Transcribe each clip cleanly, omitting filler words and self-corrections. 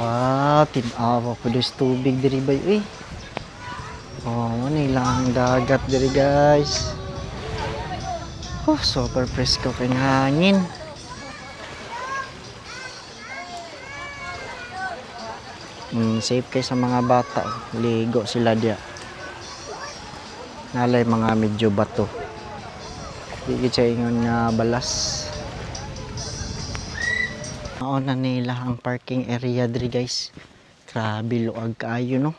Wow, tinawa po dos tubig diri bay. Uy. Oh, nilang dagat diri guys. Oh, super presko kay hangin. Safe kay sa mga bata. Ligo sila diya. Nalay mga medyo bato. Di siya ingon nga balas. Nauna nila ang parking area diri guys. Grabe luag kaayo no.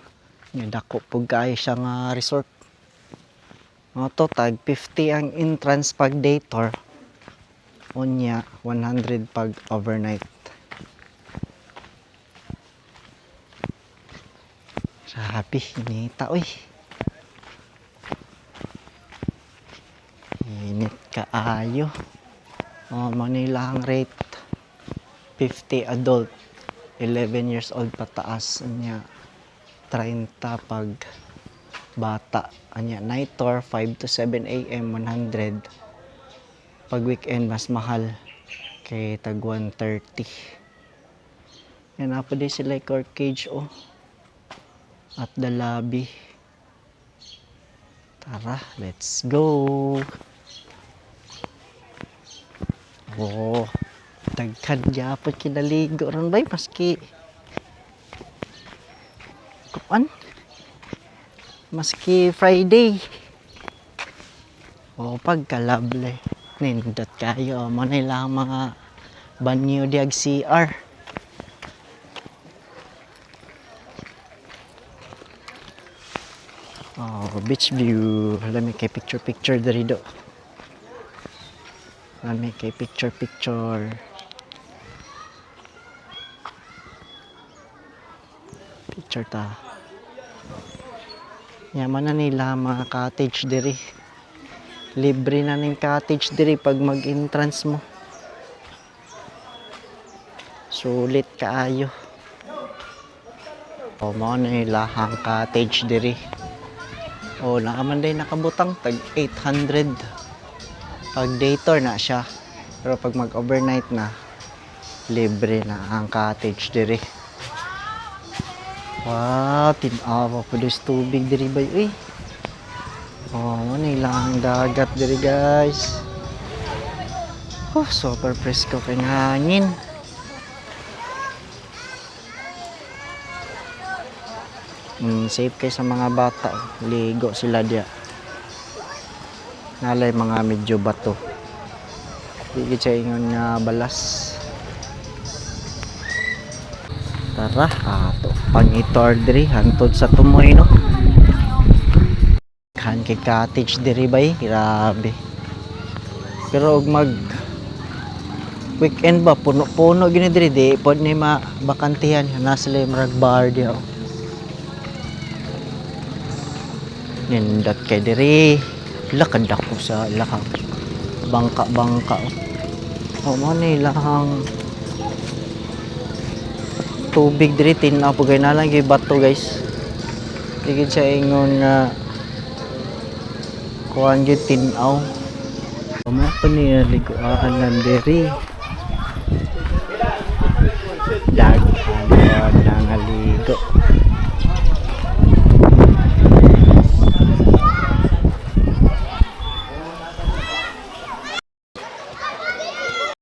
Nga dako pug kaayo siya nga resort. To tag 50 ang entrance pag day tour. Unya 100 pag overnight. Grabe, inita uy. Init kaayo. Manila ang rate 50 adult, 11 years old pataas. Anya 30 pag bata. Anya night tour 5 to 7 AM 100. Pag weekend mas mahal kay tag 130. Yan na pa din sila court cage at the lobby. Tara, let's go. Oh, daghan gyapon kinaligo ron bay maski kuan maski Friday. Pagkalable nindot kayo mo na lang mga banyo diag CR. Beach view. Lami kay picture diri do. Lami kay picture. Picture ta. Yaman na nila mga cottage diri. Libre na ning cottage diri pag mag-entrance mo. Sulit kaayo. Mao na nila ang cottage diri. Nakaman day nakabutang tag 800 pag day tour na siya, pero pag mag overnight na libre na ang cottage diri. Wow, tinawa po dos tubig diri bay. Uy. Nilang dagat diri guys. Super presko kay hangin. Safe kay sa mga bata. Ligo sila diya. Nalay mga medyo bato. Di siya ingon nga balas. Tara, ato pang-tour diri hantod sa tumoy no. Kan kay cottage diri bay, grabe. Pero og mag weekend ba puno-puno gini diri di pod ni mabakantihan na sila marag bar diya. Nindot kay diri. Lakad ako sa lakang bangka. Mo ni lahang tubig diri tinaw po gay na lang gyud bato guys. Digid siya ingon nga kuan gyud tinaw. Mo pa ni liguan nan diri. Daghan nangaligo.